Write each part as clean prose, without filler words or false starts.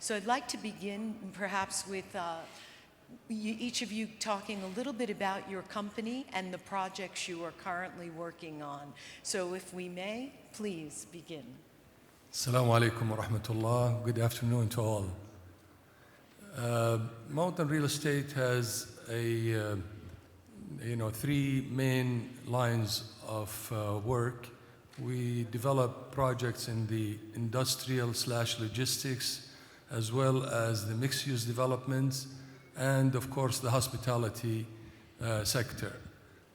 So I'd like to begin perhaps with each of you talking a little bit about your company and the projects you are currently working on. So if we may, please begin. Assalamu alaikum wa rahmatullah. Good afternoon to all. Mawten Real Estate has three main lines of work. We develop projects in the industrial/logistics, as well as the mixed-use developments, and of course the hospitality sector.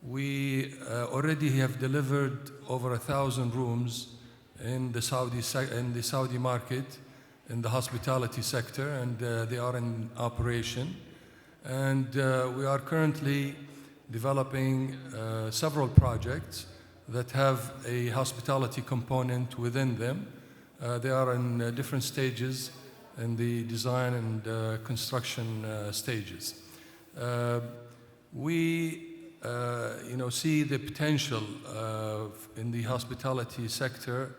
We already have delivered over 1,000 rooms in the Saudi market, in the hospitality sector, and they are in operation. And we are currently developing several projects that have a hospitality component within them. They are in different stages in the design and construction stages. We see the potential in the hospitality sector.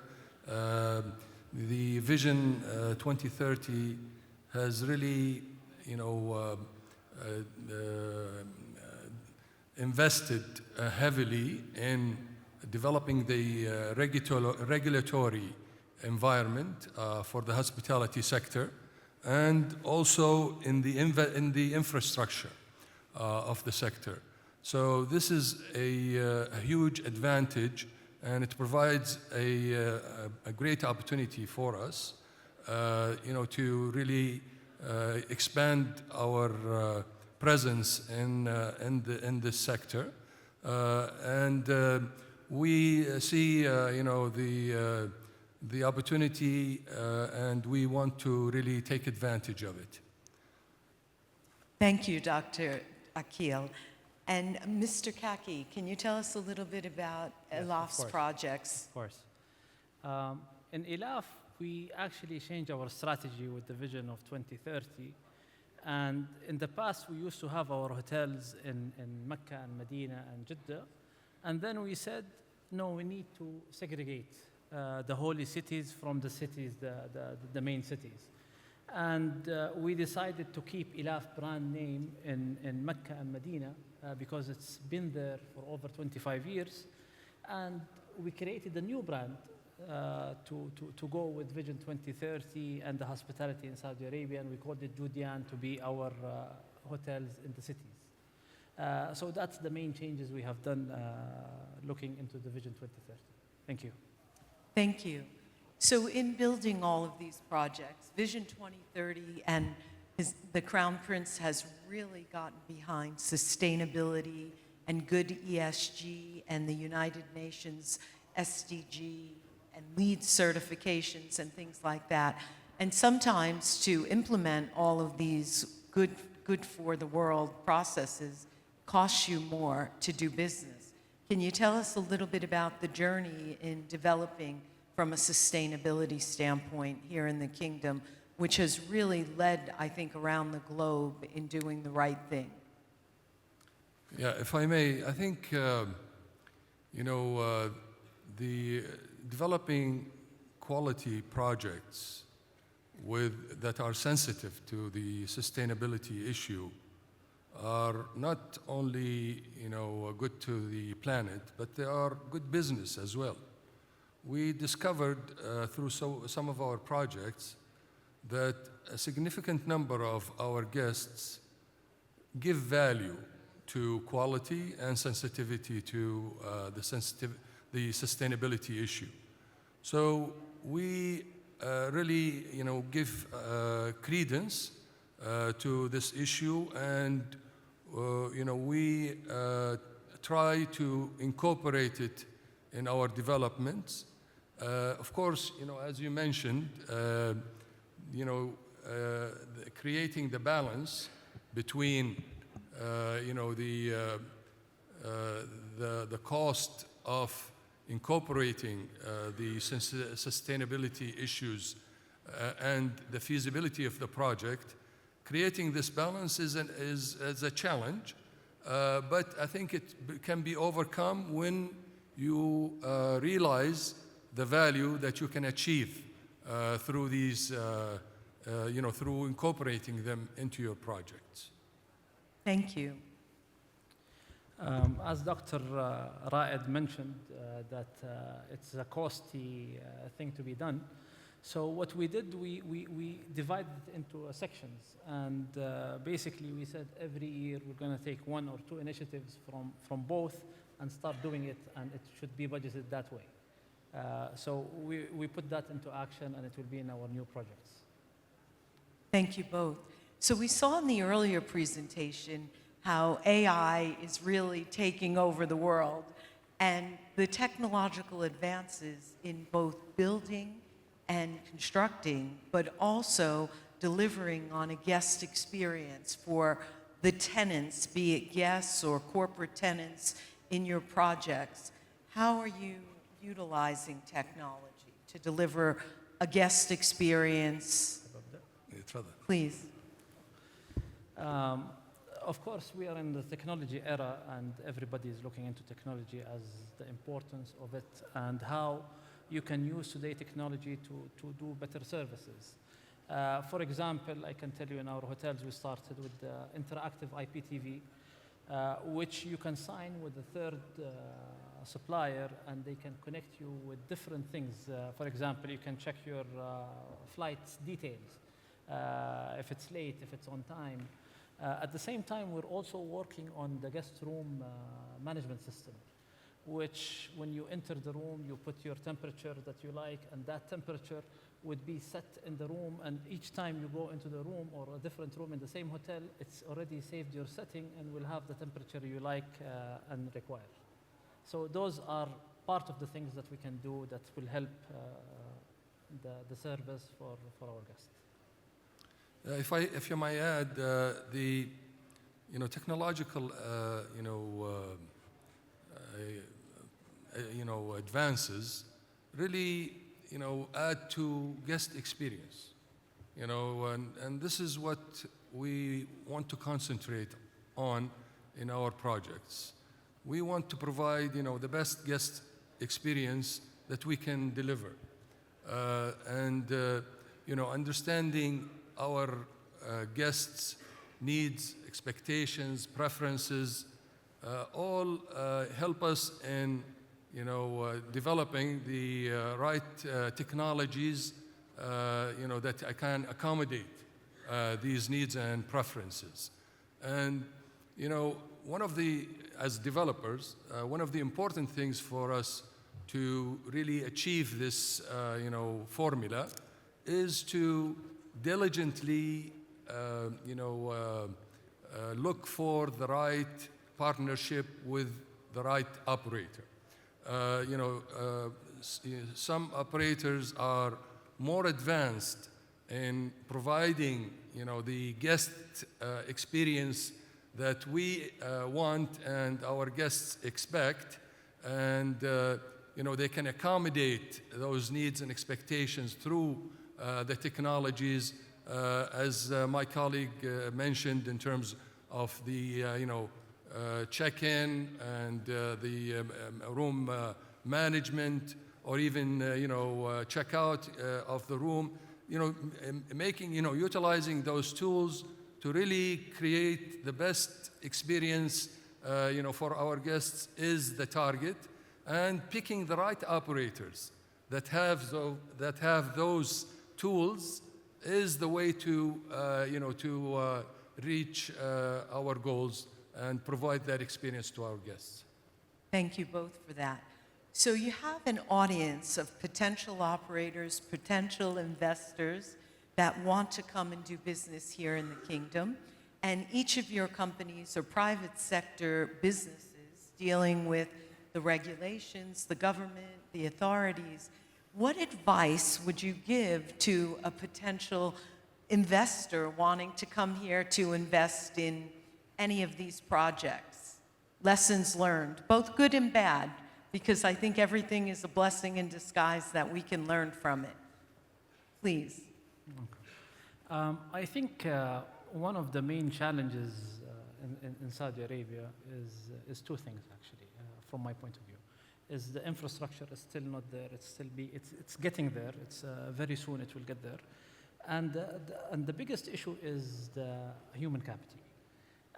The Vision 2030 has really, invested heavily in developing the regulatory environment for the hospitality sector, and also in the infrastructure of the sector. So this is a huge advantage, and it provides a great opportunity for us, to really expand our presence in this sector, and we see, the opportunity, and we want to really take advantage of it. Thank you, Dr. Dakheel. And Mr. Kaki, can you tell us a little bit about Elaf's projects? Of course. In Elaf, we actually changed our strategy with the vision of 2030. And in the past, we used to have our hotels in Mecca and Medina and Jeddah. And then we said, no, we need to segregate the holy cities from the cities, the main cities. And we decided to keep Elaf brand name in Mecca and Medina because it's been there for over 25 years. And we created a new brand to go with Vision 2030 and the hospitality in Saudi Arabia, and we called it Judian to be our hotels in the cities. So that's the main changes we have done looking into the Vision 2030. Thank you. Thank you. So in building all of these projects, Vision 2030 and the Crown Prince has really gotten behind sustainability and good ESG and the United Nations SDG and LEED certifications and things like that. And sometimes to implement all of these good for the world processes costs you more to do business. Can you tell us a little bit about the journey in developing from a sustainability standpoint here in the kingdom, which has really led, I think, around the globe in doing the right thing? Yeah, if I may, I think, the developing quality projects that are sensitive to the sustainability issue are not only, good to the planet, but they are good business as well. We discovered through some of our projects that a significant number of our guests give value to quality and sensitivity to the sustainability issue. So we really, give credence to this issue, and we try to incorporate it in our developments. Of course, as you mentioned, creating the balance between, the cost of incorporating the sustainability issues and the feasibility of the project. Creating this balance is a challenge, but I think it can be overcome when you realize the value that you can achieve through these through incorporating them into your projects. Thank you. As Dr. Raeyd mentioned, that it's a costly thing to be done. So what we did, we divided it into sections. And basically we said every year we're going to take 1 or 2 initiatives from both and start doing it, and it should be budgeted that way. So we put that into action, and it will be in our new projects. Thank you both. So we saw in the earlier presentation how AI is really taking over the world, and the technological advances in both building and constructing, but also delivering on a guest experience for the tenants, be it guests or corporate tenants in your projects. How are you utilizing technology to deliver a guest experience? Please. Of course, we are in the technology era, and everybody is looking into technology as the importance of it and how you can use today technology to do better services. For example, I can tell you in our hotels we started with the interactive IPTV, which you can sign with a third supplier, and they can connect you with different things. For example, you can check your flight details, if it's late, if it's on time. At the same time, we're also working on the guest room management system, which when you enter the room, you put your temperature that you like, and that temperature would be set in the room, and each time you go into the room or a different room in the same hotel, it's already saved your setting and will have the temperature you like and require. So those are part of the things that we can do that will help the service for our guests. If you might add, the technological advances really add to guest experience, and this is what we want to concentrate on in our projects. We want to provide the best guest experience that we can deliver, and understanding our guests' needs, expectations, preferences, all help us in developing the right technologies that can accommodate these needs and preferences. And as developers, one of the important things for us to really achieve this formula is to diligently look for the right partnership with the right operator. Some operators are more advanced in providing the guest experience that we want and our guests expect, and they can accommodate those needs and expectations through the technologies, as my colleague mentioned, in terms of the check-in and the room management, or even check-out of the room. Utilizing those tools to really create the best experience for our guests is the target, and picking the right operators that have those tools is the way to reach our goals and provide that experience to our guests. Thank you both for that. So you have an audience of potential operators, potential investors that want to come and do business here in the kingdom, and each of your companies are private sector businesses dealing with the regulations, the government, the authorities. What advice would you give to a potential investor wanting to come here to invest in any of these projects? Lessons learned, both good and bad, because I think everything is a blessing in disguise that we can learn from it. Please. I think one of the main challenges in Saudi Arabia is two things, actually, from my point of view. Is the infrastructure is still not there. It's getting there. Very soon it will get there. And the biggest issue is the human capital.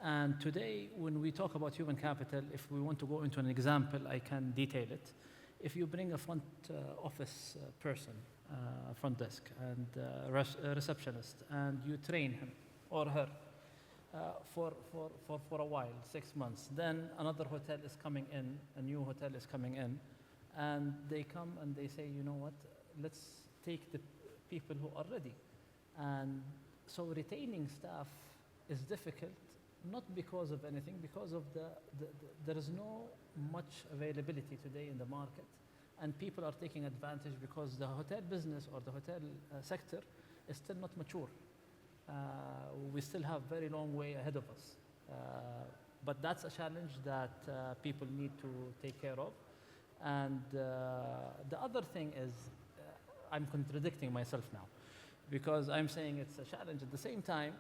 And today, when we talk about human capital, if we want to go into an example, I can detail it. If you bring a front office person, front desk, and a receptionist, and you train him or her for a while, 6 months, then another hotel is coming in, a new hotel is coming in, and they come and they say, you know what, let's take the people who are ready. And so retaining staff is difficult, not because of anything, because of there is no much availability today in the market, and people are taking advantage because the hotel business or the hotel sector is still not mature. We still have a very long way ahead of us. But that's a challenge that people need to take care of. And the other thing is, I'm contradicting myself now, because I'm saying it's a challenge. At the same time,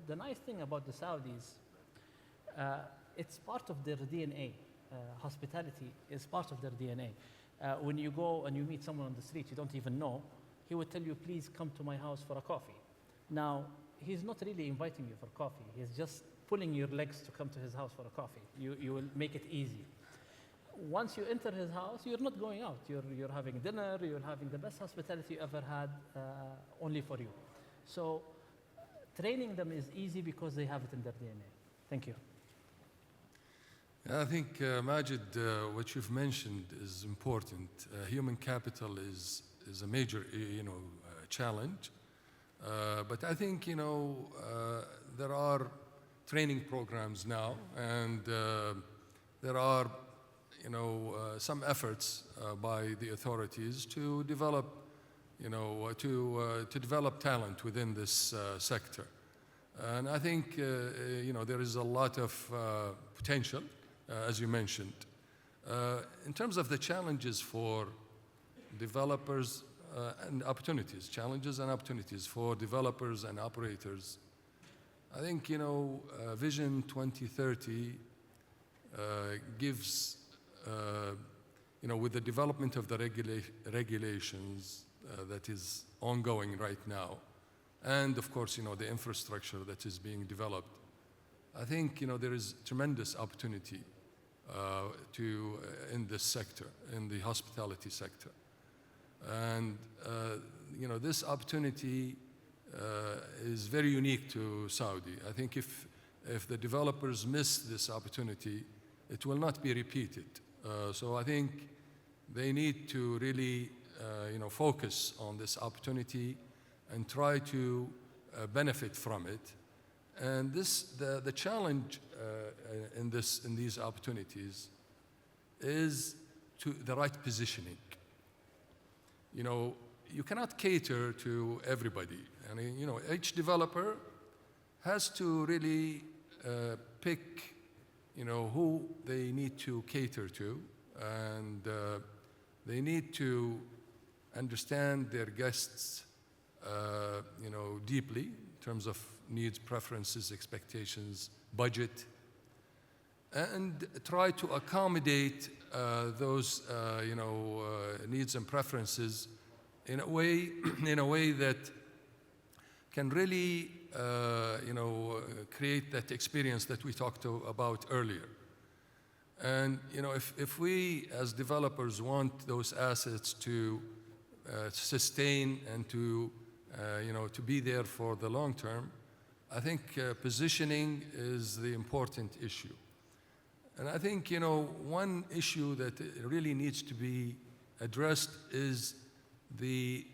the nice thing about the Saudis, it's part of their DNA. Hospitality is part of their DNA. When you go and you meet someone on the street you don't even know, he would tell you, please come to my house for a coffee. Now, he's not really inviting you for coffee. He's just pulling your legs to come to his house for a coffee. You will make it easy. Once you enter his house, you're not going out. You're having dinner, you're having the best hospitality you ever had, only for you. So training them is easy because they have it in their DNA. Thank you. I think, Majed, what you've mentioned is important. Human capital is a major, challenge. But I think, there are training programs now, and there are, some efforts by the authorities to develop, to develop talent within this sector. And I think, there is a lot of potential, as you mentioned. In terms of the challenges for developers and opportunities, challenges and opportunities for developers and operators, I think, Vision 2030 gives, with the development of the regulations that is ongoing right now, and of course, the infrastructure that is being developed, I think, there is tremendous opportunity in this sector, in the hospitality sector. And, this opportunity is very unique to Saudi. I think if the developers miss this opportunity, it will not be repeated. So I think they need to really, focus on this opportunity and try to benefit from it. And the challenge in these opportunities is to the right positioning. You cannot cater to everybody. I mean, each developer has to really pick, who they need to cater to, and they need to understand their guests, deeply in terms of needs, preferences, expectations, budget, and try to accommodate those, needs and preferences in a way that can really, create that experience that we talked about earlier. And, if we as developers want those assets to sustain and to be there for the long term, I think positioning is the important issue. And I think, one issue that really needs to be addressed is a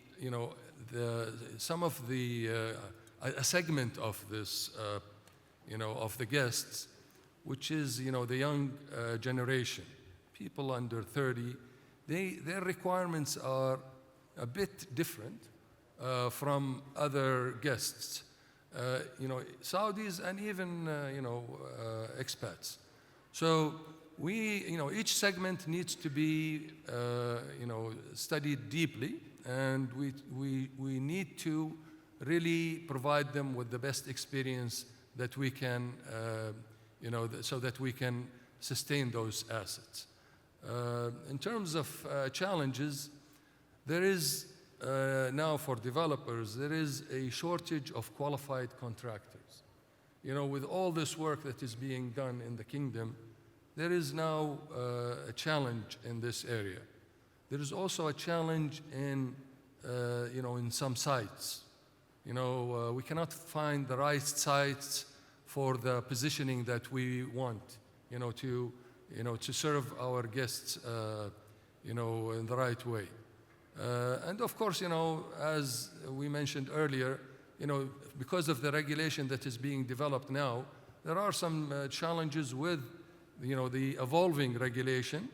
segment of this, of the guests, which is, the young generation, people under 30. Their requirements are a bit different from other guests, Saudis and even, expats. So each segment needs to be, studied deeply, and we need to really provide them with the best experience that we can, so that we can sustain those assets. In terms of challenges, there is now for developers, there is a shortage of qualified contractors. You know, with all this work that is being done in the kingdom, there is now a challenge in this area. There is also a challenge in, you know, in some sites. You know, we cannot find the right sites for the positioning that we want, you know, to serve our guests, you know, in the right way. And of course, you know, as we mentioned earlier, you know, because of the regulation that is being developed now, there are some challenges with, you know, the evolving regulation,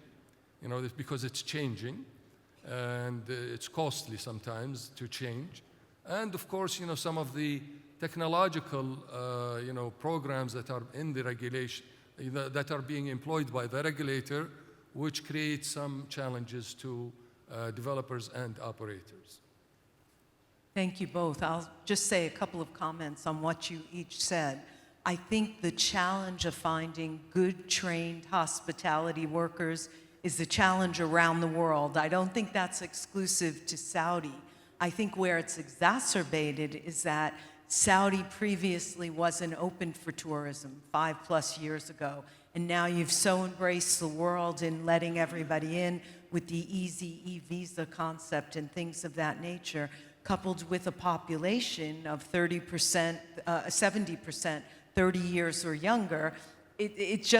you know, because it's changing and it's costly sometimes to change. And of course, you know, some of the technological, you know, programs that are in the regulation, that are being employed by the regulator, which create some challenges to developers and operators. Thank you both. I'll just say a couple of comments on what you each said. I think the challenge of finding good trained hospitality workers is a challenge around the world. I don't think that's exclusive to Saudi. I think where it's exacerbated is that Saudi previously wasn't open for tourism 5+ years ago. And now you've so embraced the world in letting everybody in with the easy e-visa concept and things of that nature, coupled with a population of 30%, 70%, 30 years or younger. It's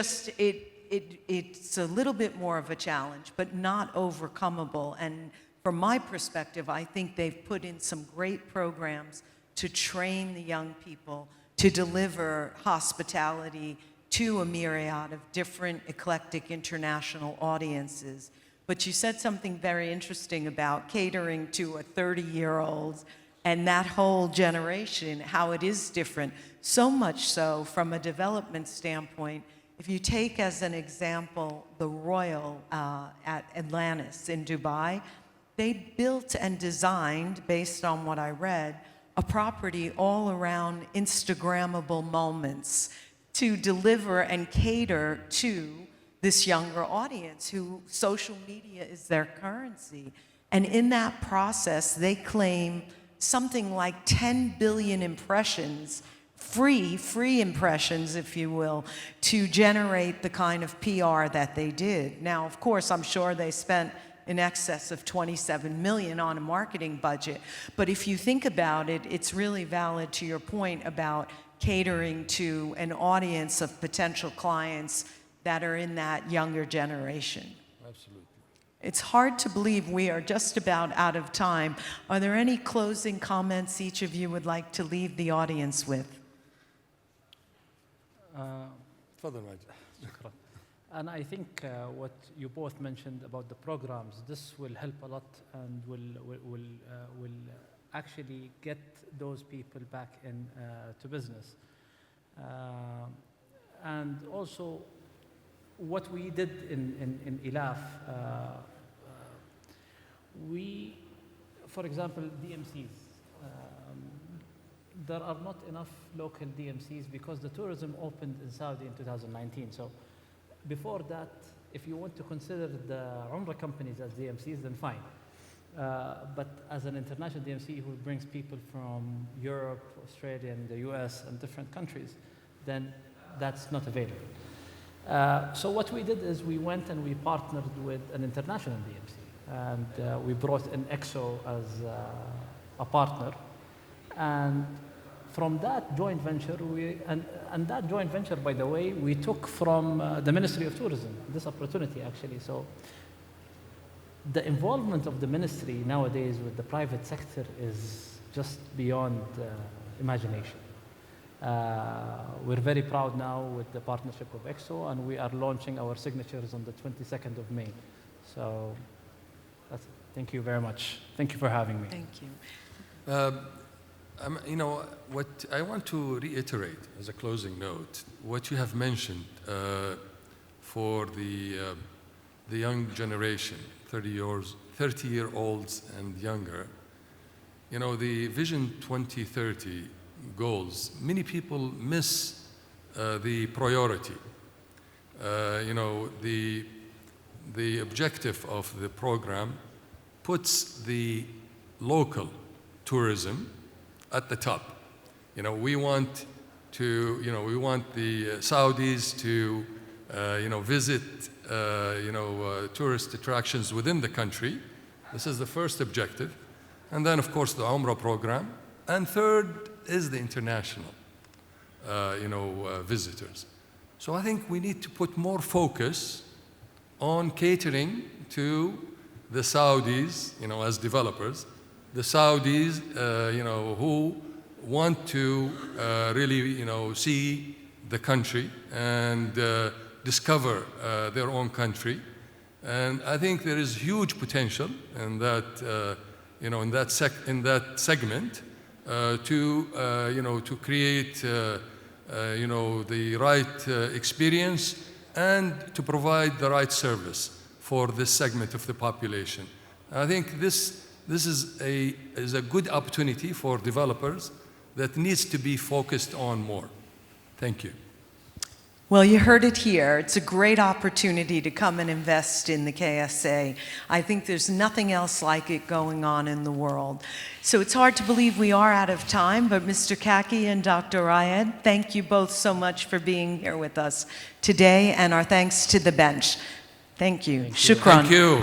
a little bit more of a challenge, but not overcomable. And from my perspective, I think they've put in some great programs to train the young people to deliver hospitality to a myriad of different eclectic international audiences. But you said something very interesting about catering to a 30-year-old and that whole generation, how it is different. So much so, from a development standpoint, if you take as an example the Royal at Atlantis in Dubai, they built and designed, based on what I read, a property all around Instagrammable moments to deliver and cater to this younger audience who social media is their currency. And in that process, they claim something like 10 billion impressions, free impressions, if you will, to generate the kind of PR that they did. Now, of course, I'm sure they spent in excess of 27 million on a marketing budget. But if you think about it, it's really valid to your point about catering to an audience of potential clients that are in that younger generation. Absolutely. It's hard to believe we are just about out of time. Are there any closing comments each of you would like to leave the audience with? Further, Majed. Shukran. And I think what you both mentioned about the programs, this will help a lot and will actually get those people back in to business. And also, what we did in Elaf, we, for example, DMCs. There are not enough local DMCs because the tourism opened in Saudi in 2019. So before that, if you want to consider the Umrah companies as DMCs, then fine. But as an international DMC who brings people from Europe, Australia, and the US and different countries, then that's not available. So what we did is we went and we partnered with an international DMC. And we brought in EXO as a partner. And from that joint venture, and that joint venture, by the way, we took from the Ministry of Tourism, this opportunity actually. So the involvement of the ministry nowadays with the private sector is just beyond imagination. We're very proud now with the partnership of EXO, and we are launching our signatures on the 22nd of May. So that's it. Thank you very much. Thank you for having me. Thank you. You know, what I want to reiterate as a closing note, what you have mentioned for the young generation, 30-year-olds and younger. You know, the Vision 2030 goals, many people miss the priority. You know, the objective of the program puts the local tourism at the top. You know, we want to, you know, we want the Saudis to, you know, visit, tourist attractions within the country. This is the first objective. And then, of course, the Umrah program. And third is the international, visitors. So I think we need to put more focus on catering to the Saudis, you know, as developers, the Saudis, who want to really, you know, see the country and discover their own country. And I think there is huge potential in that, in that segment to create, the right experience and to provide the right service for this segment of the population. I think this is a good opportunity for developers that needs to be focused on more. Thank you. Well, you heard it here. It's a great opportunity to come and invest in the KSA. I think there's nothing else like it going on in the world. So it's hard to believe we are out of time, but Mr. Kaki and Dr. Raeyd, thank you both so much for being here with us today, and our thanks to the bench. Thank you. Shukran. Thank you.